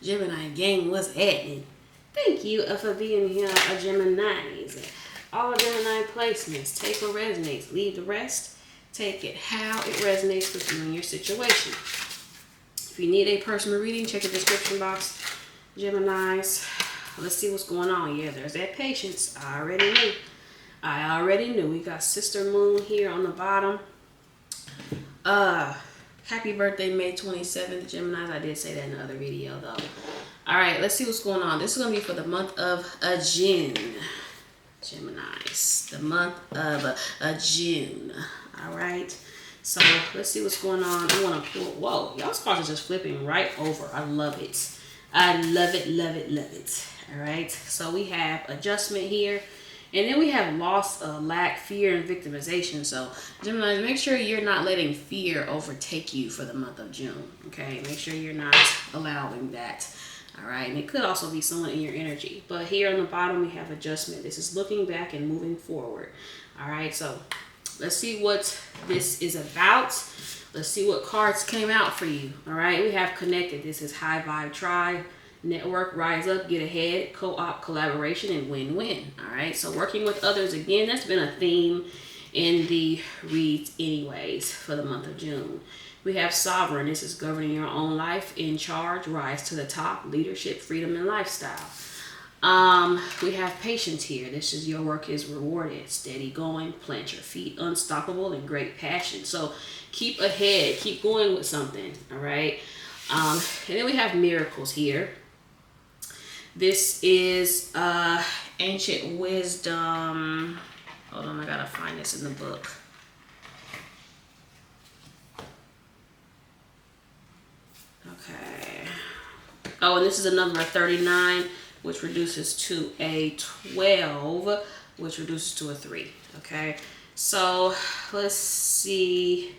Gemini gang, what's happening? Thank you for being here, Geminis. All Gemini placements, take what resonates, leave the rest. Take it how it resonates with you and your situation. If you need a personal reading, check the description box. Geminis, let's see what's going on. Yeah, there's that patience. I already knew. We got Sister Moon here on the bottom. Happy birthday, May 27th, Geminis. I did say that in the other video, though. All right, let's see what's going on. This is going to be for the month of June. Geminis, the month of June. All right, so let's see what's going on. I want to pull. Whoa, y'all's cards are just flipping right over. I love it. I love it, love it, love it. All right, so we have adjustment here. And then we have loss, lack, fear, and victimization. So, Gemini, make sure you're not letting fear overtake you for the month of June. Okay, make sure you're not allowing that. All right, and it could also be someone in your energy. But here on the bottom, we have adjustment. This is looking back and moving forward. All right, so let's see what this is about. Let's see what cards came out for you. All right, we have connected. This is high vibe tribe. Network, rise up, get ahead, co-op, collaboration, and win-win. All right, so working with others, again, that's been a theme in the reads anyways for the month of June. We have sovereign. This is governing your own life, in charge, rise to the top, leadership, freedom, and lifestyle. We have patience here. This is your work is rewarded, steady going, plant your feet, unstoppable, and great passion. So keep ahead, keep going with something. All right, and then we have miracles here. This is ancient wisdom. Hold on, I gotta find this in the book. Okay. Oh, and this is a number 39, which reduces to a 12, which reduces to a 3. Okay. So let's see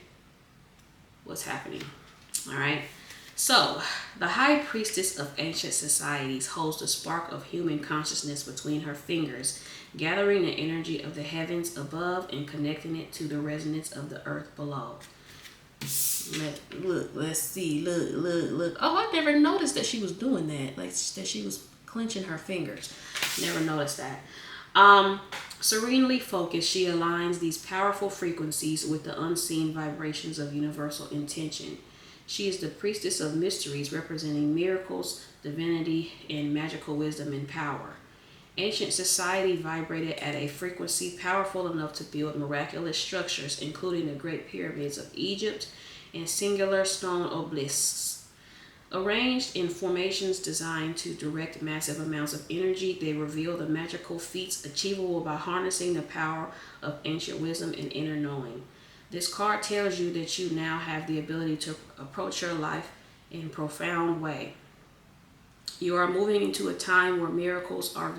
what's happening. All right. So, the high priestess of ancient societies holds the spark of human consciousness between her fingers, gathering the energy of the heavens above and connecting it to the resonance of the earth below. Let's see. Look. Oh, I never noticed that she was doing that. Like, that she was clenching her fingers. Never noticed that. Serenely focused, she aligns these powerful frequencies with the unseen vibrations of universal intention. She is the priestess of mysteries, representing miracles, divinity, and magical wisdom and power. Ancient society vibrated at a frequency powerful enough to build miraculous structures, including the Great Pyramids of Egypt and singular stone obelisks. Arranged in formations designed to direct massive amounts of energy, they reveal the magical feats achievable by harnessing the power of ancient wisdom and inner knowing. This card tells you that you now have the ability to approach your life in a profound way. You are moving into a time where miracles are of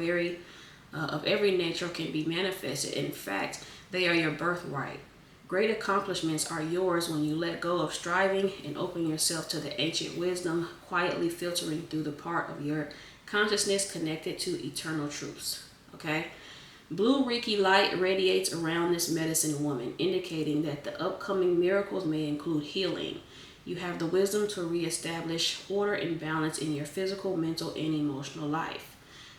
every nature can be manifested. In fact, they are your birthright. Great accomplishments are yours when you let go of striving and open yourself to the ancient wisdom, quietly filtering through the part of your consciousness connected to eternal truths. Okay? Blue Reiki light radiates around this medicine woman, indicating that the upcoming miracles may include healing. You have the wisdom to reestablish order and balance in your physical, mental, and emotional life.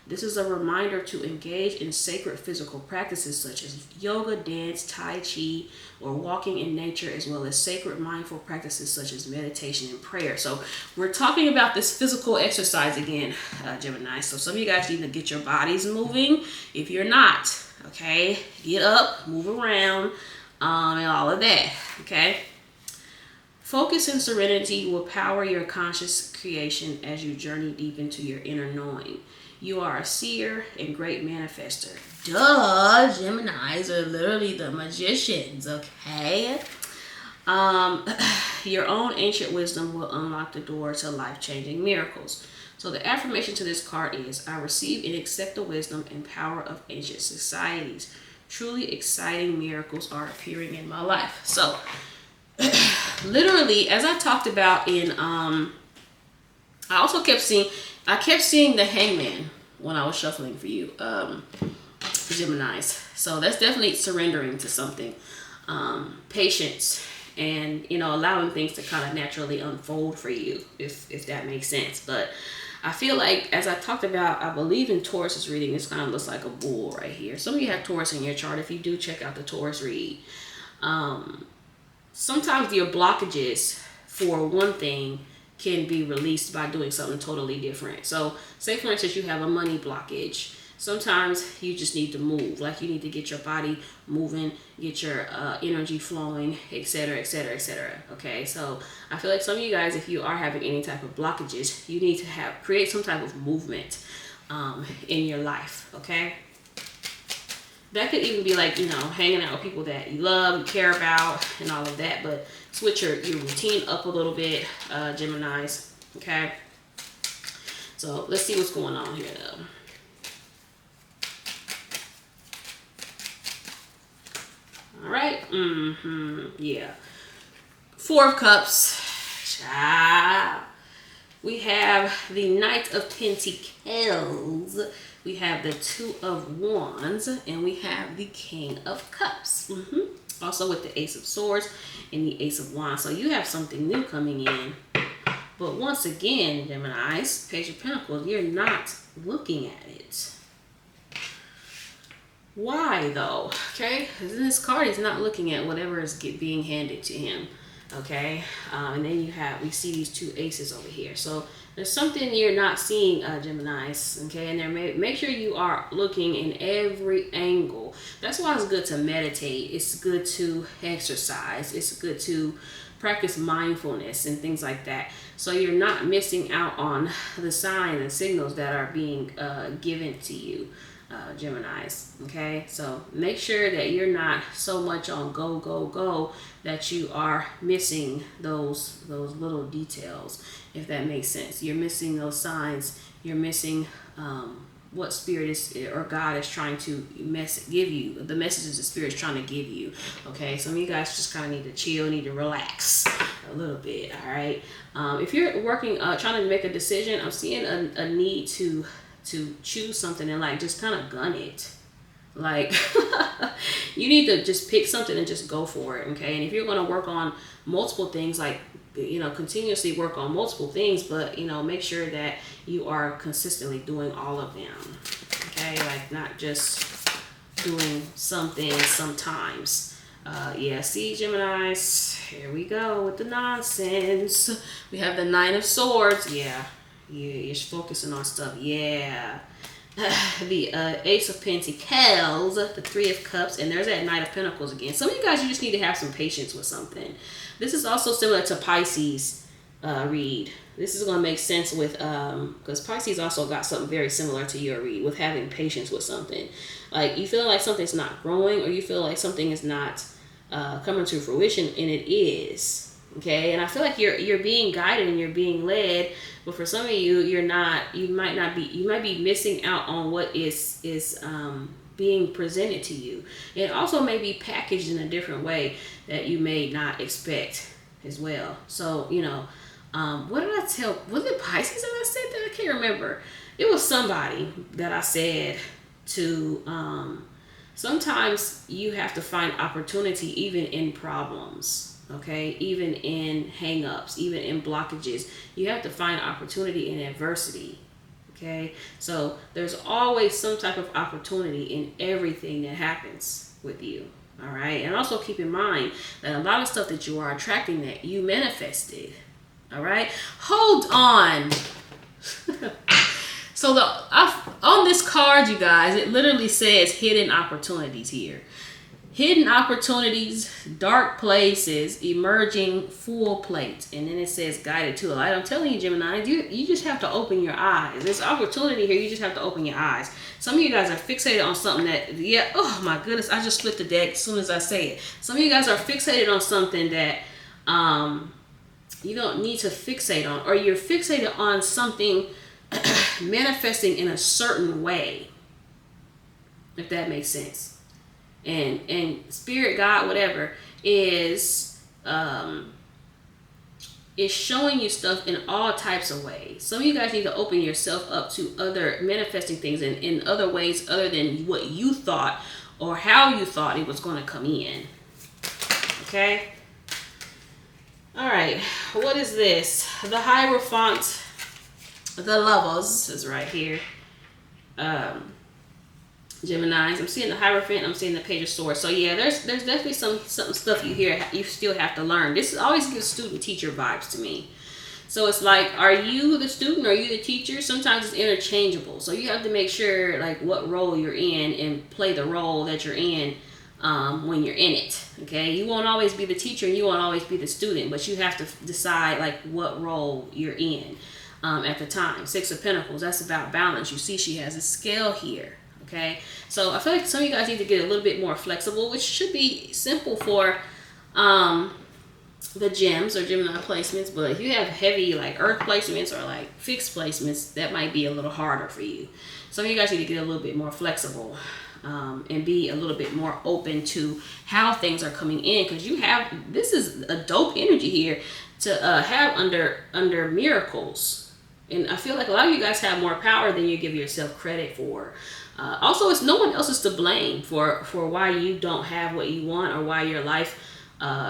This is a reminder to engage in sacred physical practices such as yoga, dance, tai chi, or walking in nature, as well as sacred mindful practices such as meditation and prayer. So we're talking about this physical exercise again, Gemini. So some of you guys need to get your bodies moving. If you're not, okay, get up, move around, and all of that, okay? Focus and serenity will power your conscious creation as you journey deep into your inner knowing. You are a seer and great manifester. Duh, Geminis are literally the magicians, okay? Your own ancient wisdom will unlock the door to life-changing miracles. So the affirmation to this card is, I receive and accept the wisdom and power of ancient societies. Truly exciting miracles are appearing in my life. So, literally, as I talked about in, I also kept seeing the hangman when I was shuffling for you, Geminis. So that's definitely surrendering to something, patience, and allowing things to kind of naturally unfold for you, if that makes sense. But I feel like, as I talked about, I believe in Taurus's reading, this kind of looks like a bull right here. Some of you have Taurus in your chart. If you do, check out the Taurus read. Sometimes your blockages for one thing can be released by doing something totally different. So say for instance you have a money blockage. Sometimes you just need to move, like you need to get your body moving, get your energy flowing, etc., etc., etc. Okay, so I feel like some of you guys, if you are having any type of blockages, you need to create some type of movement in your life. Okay, that could even be like, you know, hanging out with people that you love, you care about, and all of that. But switch your routine up a little bit, Geminis. Okay, so let's see what's going on here though. All right. Yeah. Four of Cups. Child. We have the Knight of Pentacles. We have the Two of Wands. And we have the King of Cups. Also with the Ace of Swords and the Ace of Wands. So you have something new coming in. But once again, Geminis, Page of Pentacles, you're not looking at it. Why though? Okay, because in this card he's not looking at whatever is being handed to him. Okay, and then we see these two aces over here. So there's something you're not seeing, Geminis. Okay, and make sure you are looking in every angle. That's why it's good to meditate. It's good to exercise. It's good to practice mindfulness and things like that. So you're not missing out on the signs and signals that are being given to you. Geminis. Okay, so make sure that you're not so much on go go go that you are missing those little details, if that makes sense. You're missing those signs. You're missing what spirit is or God is trying to give you, the messages the spirit is trying to give you. Okay, some of you guys just kind of need to chill, need to relax a little bit. All right, if you're working trying to make a decision, I'm seeing a need to choose something and like just kind of gun it. Like you need to just pick something and just go for it. Okay, and if you're going to work on multiple things, like, you know, continuously work on multiple things, but, you know, make sure that you are consistently doing all of them. Okay, like not just doing something sometimes. Yeah, see, Geminis, here we go with the nonsense. We have the Nine of Swords. Yeah, you're focusing on stuff. Yeah. The Ace of Pentacles, the Three of Cups, and there's that Knight of Pentacles again. Some of you guys, you just need to have some patience with something. This is also similar to Pisces read. This is going to make sense with, because Pisces also got something very similar to your read with having patience with something. Like you feel like something's not growing, or you feel like something is not coming to fruition, and it is. Okay, and I feel like you're being guided and you're being led, but for some of you, you're not. You might be missing out on what is being presented to you. It also may be packaged in a different way that you may not expect as well. So, you know, what did I tell? Was it Pisces that I said that? I can't remember. It was somebody that I said to. Sometimes you have to find opportunity even in problems. Okay, even in hang-ups, even in blockages, you have to find opportunity in adversity. Okay, so there's always some type of opportunity in everything that happens with you. All right, and also keep in mind that a lot of stuff that you are attracting, that you manifested. All right, hold on. So on this card, you guys, it literally says hidden opportunities here. Hidden opportunities, dark places, emerging full plate. And then it says guided to a light. I'm telling you, Gemini, you just have to open your eyes. There's opportunity here. You just have to open your eyes. Some of you guys are fixated on something that, yeah, oh my goodness, I just flipped the deck as soon as I say it. Some of you guys are fixated on something that you don't need to fixate on. Or you're fixated on something manifesting in a certain way. If that makes sense. And spirit, God, whatever, is showing you stuff in all types of ways. Some of you guys need to open yourself up to other manifesting things in other ways other than what you thought or how you thought it was going to come in. Okay? All right. What is this? The Hierophant The Lovers is right here. Geminis. I'm seeing the Hierophant. I'm seeing the Page of Swords. So yeah, there's definitely some stuff you still have to learn. This always gives student teacher vibes to me. So it's like, are you the student or are you the teacher? Sometimes it's interchangeable. So you have to make sure like what role you're in and play the role that you're in when you're in it. Okay, you won't always be the teacher and you won't always be the student, but you have to decide like what role you're in at the time. Six of Pentacles, that's about balance. You see she has a scale here. Okay, so I feel like some of you guys need to get a little bit more flexible, which should be simple for the gems or Gemini placements. But if you have heavy like earth placements or like fixed placements, that might be a little harder for you. Some of you guys need to get a little bit more flexible and be a little bit more open to how things are coming in, because this is a dope energy here to have under miracles. And I feel like a lot of you guys have more power than you give yourself credit for. Also, it's no one else is to blame for why you don't have what you want or why your life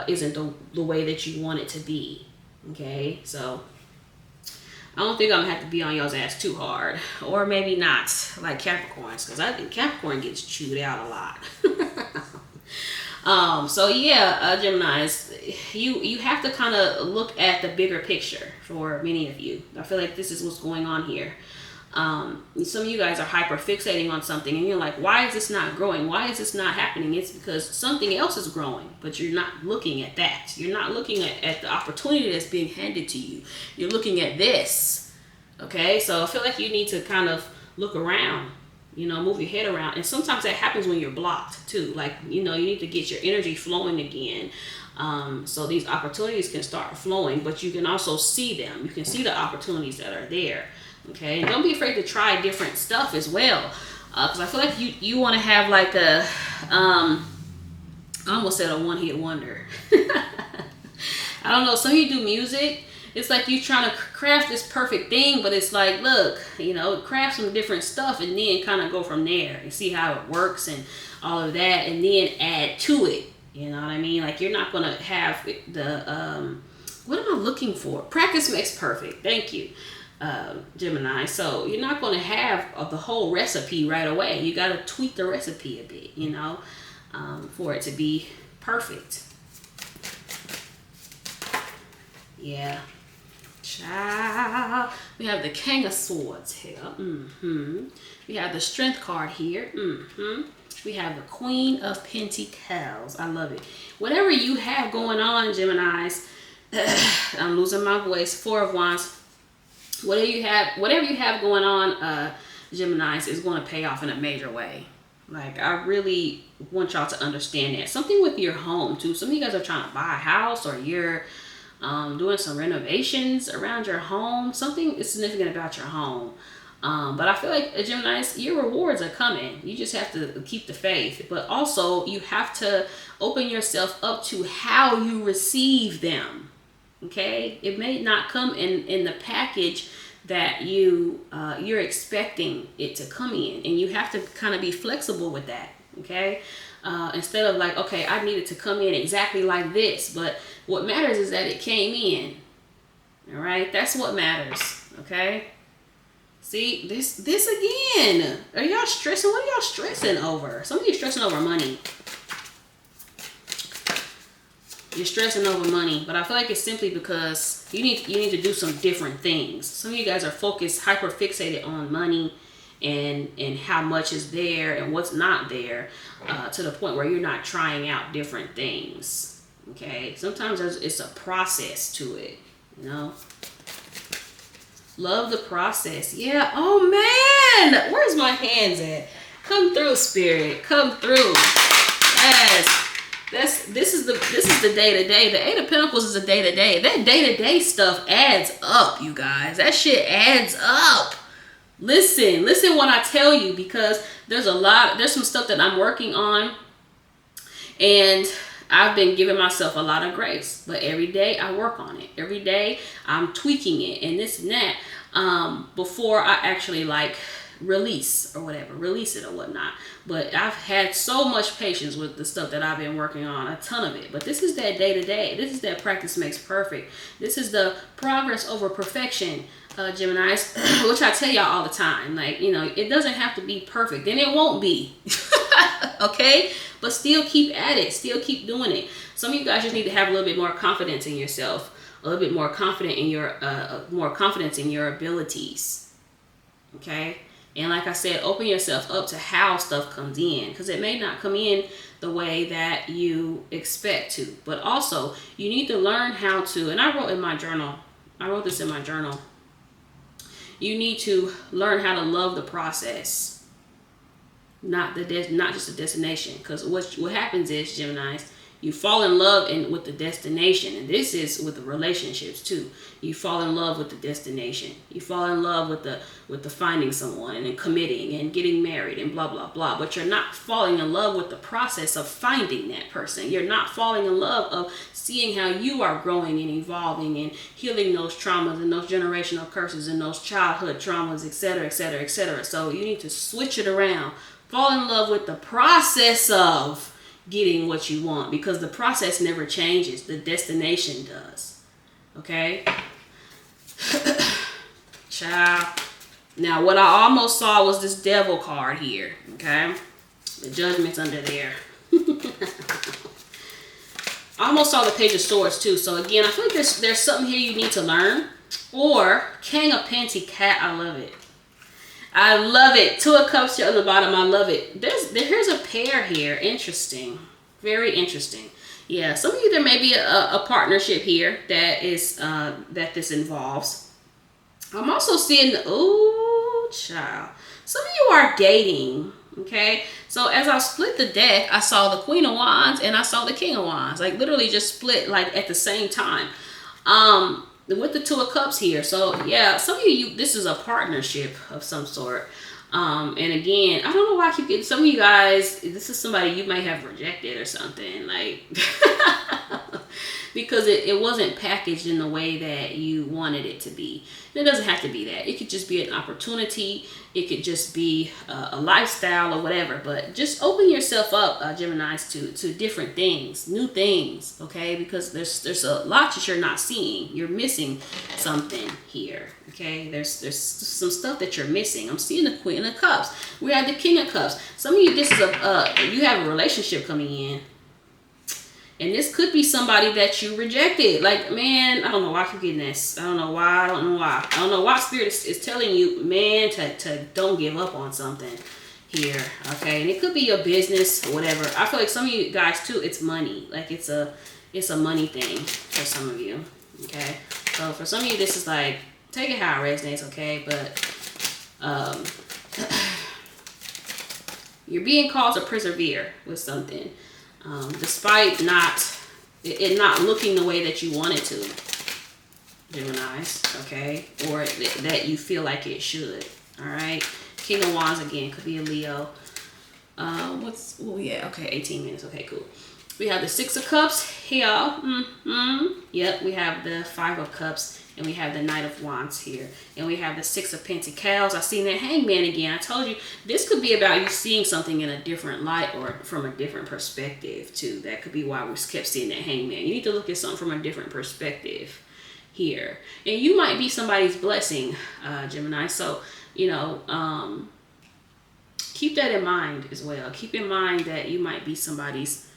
isn't the way that you want it to be. Okay, so I don't think I'm gonna have to be on y'all's ass too hard, or maybe not like Capricorns, because I think Capricorn gets chewed out a lot. So yeah, Geminis, you have to kind of look at the bigger picture for many of you. I feel like this is what's going on here. Some of you guys are hyper fixating on something and you're like, why is this not growing? Why is this not happening? It's because something else is growing, but you're not looking at that. You're not looking at the opportunity that's being handed to you. You're looking at this. Okay, so I feel like you need to kind of look around, move your head around. And sometimes that happens when you're blocked too. Like, you need to get your energy flowing again. So these opportunities can start flowing, but you can also see them. You can see the opportunities that are there. Okay, and don't be afraid to try different stuff as well, because I feel like you want to have like a I almost said a one-hit wonder. I don't know, some of you do music. It's like you trying to craft this perfect thing, but it's like, look, craft some different stuff and then kind of go from there and see how it works and all of that, and then add to it. You know what I mean? Like, you're not gonna have the what am I looking for? Practice makes perfect. Thank you. Gemini. So you're not going to have the whole recipe right away. You got to tweak the recipe a bit, for it to be perfect. Yeah. Child. We have the King of Swords here. We have the Strength card here. We have the Queen of Pentacles. I love it. Whatever you have going on, Geminis, I'm losing my voice. Four of Wands. Whatever you have going on, Geminis, is going to pay off in a major way. Like, I really want y'all to understand that. Something with your home too. Some of you guys are trying to buy a house, or you're doing some renovations around your home. Something is significant about your home. But I feel like, Geminis, your rewards are coming. You just have to keep the faith. But also, you have to open yourself up to how you receive them. Okay, it may not come in the package that you're expecting it to come in, and you have to kind of be flexible with that. Okay, instead of like, okay, I need it to come in exactly like this, but what matters is that it came in. All right, that's what matters. Okay, see this again. Are y'all stressing? What are y'all stressing over? Some of you stressing over money. You're stressing over money, but I feel like it's simply because you need to do some different things. Some of you guys are hyper fixated on money and how much is there and what's not there, to the point where you're not trying out different things. Okay, sometimes it's a process to it. Love the process. Yeah. Oh man, where's my hands at? Come through, Spirit. Come through. Yes. This is the day-to-day. The Eight of Pentacles is the day-to-day. That day-to-day stuff adds up, you guys. That shit adds up. Listen when I tell you, because there's some stuff that I'm working on, and I've been giving myself a lot of grace. But every day I work on it. Every day I'm tweaking it and this and that, before I actually release or whatever, release it or whatnot. But I've had so much patience with the stuff that I've been working on, a ton of it. But this is that day to day. This is that practice makes perfect. This is the progress over perfection, Geminis, which I tell y'all all the time. Like, you know, it doesn't have to be perfect, and it won't be. Okay? But still keep at it. Still keep doing it. Some of you guys just need to have a little bit more confidence in yourself, a little bit more confident in your, more confidence in your abilities. Okay? And like I said, open yourself up to how stuff comes in, because it may not come in the way that you expect to. But also, you need to learn how to, and I wrote this in my journal. You need to learn how to love the process, not just the destination. Because what happens is, Geminis, you fall in love with the destination, and this is with the relationships too. You fall in love with the destination. You fall in love with the finding someone and then committing and getting married and blah blah blah. But you're not falling in love with the process of finding that person. You're not falling in love of seeing how you are growing and evolving and healing those traumas and those generational curses and those childhood traumas, etc., etc., etc. So you need to switch it around. Fall in love with the process of getting what you want, because the process never changes. The destination does. Okay? Child. Now, what I almost saw was this devil card here. Okay? The judgment's under there. I almost saw the page of swords too. So again, I feel like there's something here you need to learn. Or King of Pentacles. I love it. I love it. Two of Cups here on the bottom. I love it. Here's a pair here. Interesting. Very interesting. Yeah, some of you, there may be a partnership here that is that this involves. I'm also seeing, oh, child. Some of you are dating. Okay. So as I split the deck, I saw the Queen of Wands and I saw the King of Wands. Like literally just split like at the same time. With the Two of Cups here. So yeah, some of you, this is a partnership of some sort. And again, I don't know why I keep getting, some of you guys, this is somebody you might have rejected or something, like, because it wasn't packaged in the way that you wanted it to be. And it doesn't have to be that. It could just be an opportunity. It could just be a lifestyle or whatever. But just open yourself up, Geminis, to different things, new things, okay? Because there's a lot that you're not seeing. You're missing something here, okay? There's some stuff that you're missing. I'm seeing the Queen of Cups. We have the King of Cups. Some of you, this is you have a relationship coming in. And this could be somebody that you rejected. Like, man, I don't know why I keep getting this. I don't know why. I don't know why Spirit is telling you, man, to don't give up on something here. Okay. And it could be your business or whatever. I feel like some of you guys too, it's money. Like it's a money thing for some of you. Okay. So for some of you, this is like, take it how it resonates. Okay. But, you're being called to persevere with something. Despite it not looking the way that you want it to, Geminis, okay? Or that you feel like it should, all right? King of Wands, again, could be a Leo. Yeah, okay, 18 minutes, okay, cool. We have the Six of Cups here. Yep, we have the Five of Cups. And we have the Knight of Wands here. And we have the Six of Pentacles. I seen that Hangman again. I told you, this could be about you seeing something in a different light or from a different perspective, too. That could be why we kept seeing that Hangman. You need to look at something from a different perspective here. And you might be somebody's blessing, Gemini. So, you know, keep that in mind as well. Keep in mind that you might be somebody's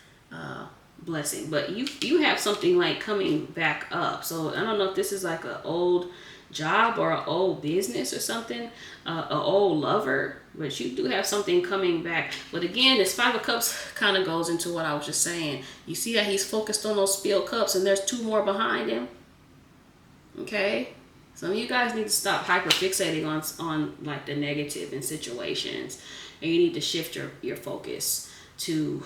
blessing, but you have something like coming back up. So I don't know if this is like an old job or an old business or something, an old lover, but you do have something coming back. But again, this Five of Cups kind of goes into what I was just saying. You see how he's focused on those spilled cups and there's two more behind him. Okay, some of you guys need to stop hyper fixating on like the negative in situations, and you need to shift your focus to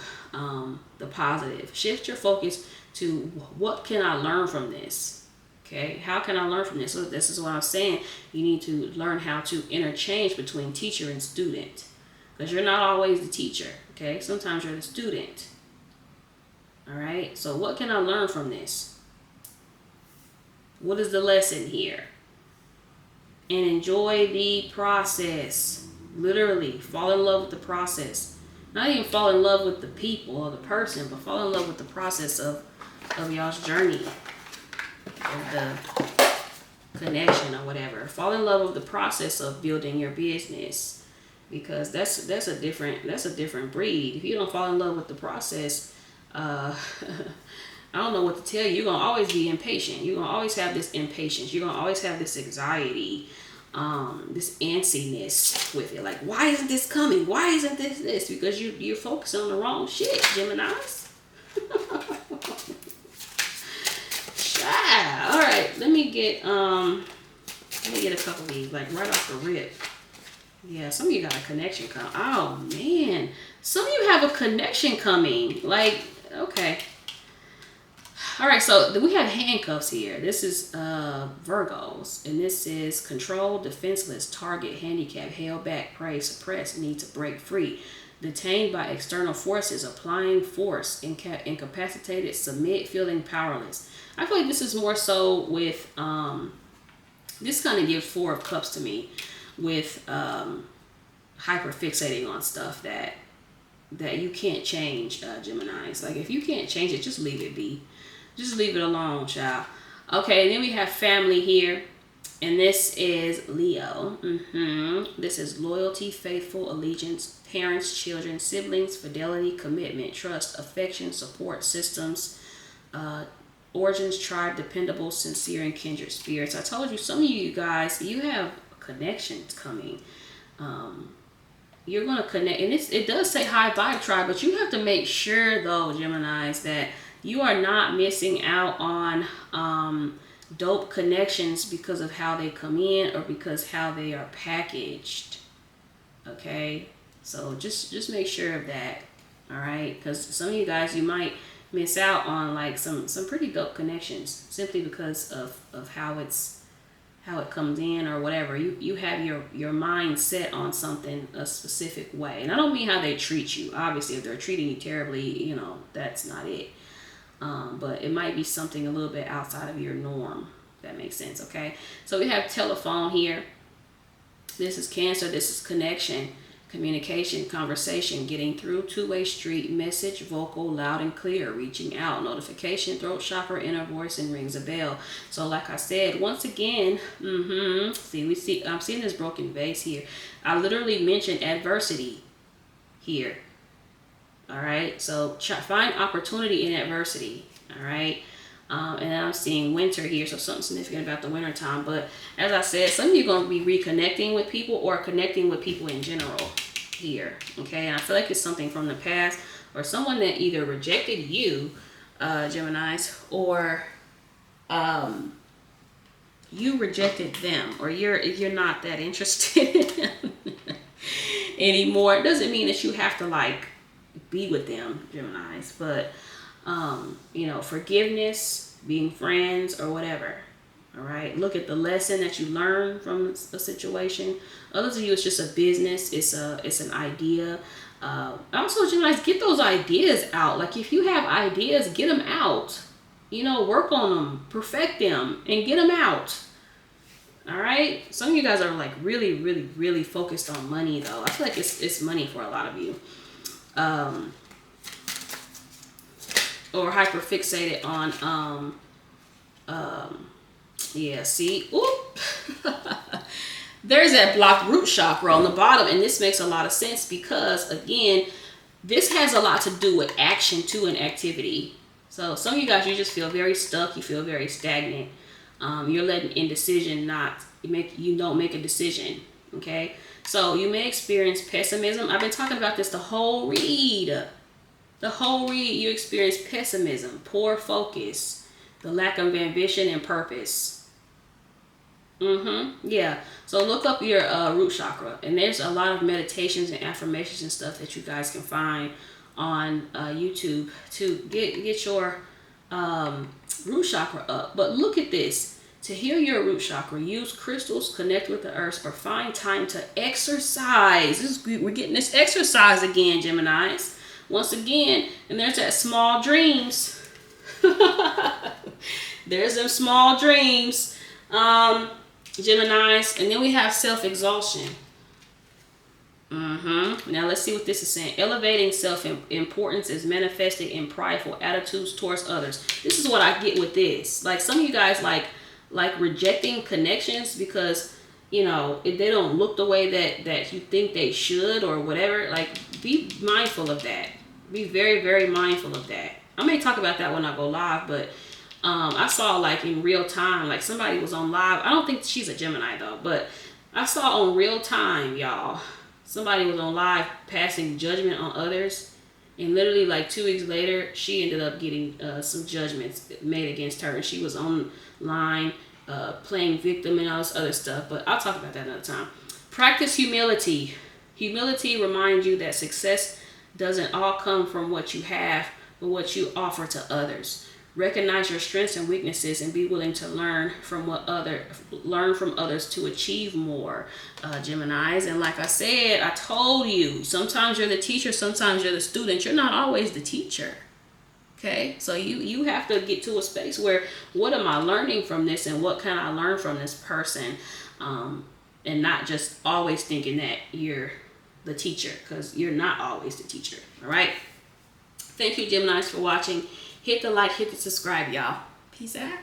the positive. Shift your focus to what can I learn from this? Okay, how can I learn from this? So this is what I'm saying. You need to learn how to interchange between teacher and student, because you're not always the teacher. Okay, sometimes you're the student. All right, so what can I learn from this? What is the lesson here? And enjoy the process. Literally, fall in love with the process. Not even fall in love with the people or the person, but fall in love with the process of y'all's journey, of the connection or whatever. Fall in love with the process of building your business, because that's a different breed. If you don't fall in love with the process, I don't know what to tell you. You're gonna always be impatient. You're gonna always have this impatience. You're gonna always have this anxiety, this antsiness with it. Like, why isn't this coming? Why isn't this? Because you're focusing on the wrong shit, Geminis. Child. All right, let me get a couple of these, like right off the rip. Yeah, some of you got a connection coming. Oh man, some of you have a connection coming. Like, okay. All right, so we have handcuffs here. This is Virgos, and this is controlled, defenseless, target, handicap, held back, prey, suppressed, need to break free, detained by external forces, applying force, incapacitated, submit, feeling powerless. I feel like this is more so with, this kind of gives Four of Cups to me, with hyper fixating on stuff that you can't change, Geminis. Like, if you can't change it, just leave it be. Just leave it alone, child. Okay, and then we have family here. And this is Leo. This is loyalty, faithful, allegiance, parents, children, siblings, fidelity, commitment, trust, affection, support systems, origins, tribe, dependable, sincere, and kindred spirits. I told you, some of you guys, you have connections coming. You're going to connect. And it does say high vibe tribe, but you have to make sure, though, Geminis, that you are not missing out on dope connections because of how they come in or because how they are packaged. Okay, so just make sure of that. All right, because some of you guys, you might miss out on like some pretty dope connections simply because of how it comes in or whatever. You have your mind set on something a specific way, and I don't mean how they treat you. Obviously, if they're treating you terribly, that's not it. But it might be something a little bit outside of your norm. If that makes sense, okay? So we have telephone here. This is Cancer. This is connection, communication, conversation, getting through, two-way street, message, vocal, loud and clear, reaching out, notification, throat chakra, inner voice, and rings a bell. So like I said, once again, I'm seeing this broken vase here. I literally mentioned adversity here. All right, so find opportunity in adversity. All right, and then I'm seeing winter here, so something significant about the winter time. But as I said, some of you are going to be reconnecting with people or connecting with people in general here. Okay, and I feel like it's something from the past or someone that either rejected you, Geminis, or you rejected them, or you're not that interested anymore. It doesn't mean that you have to like be with them, Geminis, but forgiveness, being friends or whatever. All right, look at the lesson that you learned from a situation. Others of you, it's just a business, it's an idea. Also, Geminis, get those ideas out. Like, if you have ideas, get them out. Work on them, perfect them, and get them out. All right, some of you guys are like really, really, really focused on money, though. I feel like it's money for a lot of you. Or hyper fixated on there's that blocked root chakra on the bottom, and this makes a lot of sense because, again, this has a lot to do with action too and activity. So some of you guys, you just feel very stuck, you feel very stagnant. You're letting indecision you don't make a decision. Okay, so you may experience pessimism. I've been talking about this the whole read. You experience pessimism, poor focus, the lack of ambition and purpose. Yeah. So look up your root chakra, and there's a lot of meditations and affirmations and stuff that you guys can find on YouTube to get your root chakra up. But look at this. To heal your root chakra, use crystals, connect with the earth, or find time to exercise. We're getting this exercise again, Geminis. Once again, and there's that small dreams. There's them small dreams, Geminis. And then we have self-exhaustion. Now let's see what this is saying. Elevating self-importance is manifested in prideful attitudes towards others. This is what I get with this. Like some of you guys like rejecting connections because, you know, if they don't look the way that you think they should or whatever. Like, be mindful of that. Be very, very mindful of that. I may talk about that when I go live, but I saw like in real time, like somebody was on live. I don't think she's a Gemini though, but I saw on real time, y'all, somebody was on live passing judgment on others, and literally like 2 weeks later, she ended up getting some judgments made against her, and she was online playing victim and all this other stuff. But I'll talk about that another time. Practice humility. Humility reminds you that success doesn't all come from what you have, but what you offer to others. Recognize your strengths and weaknesses and be willing to learn from others to achieve more, Geminis. And like I said, I told you, sometimes you're the teacher, sometimes you're the student. You're not always the teacher. Okay, so you have to get to a space where, what am I learning from this, and what can I learn from this person, and not just always thinking that you're the teacher, because you're not always the teacher. All right. Thank you, Geminis, for watching. Hit the like, hit the subscribe, y'all. Peace out.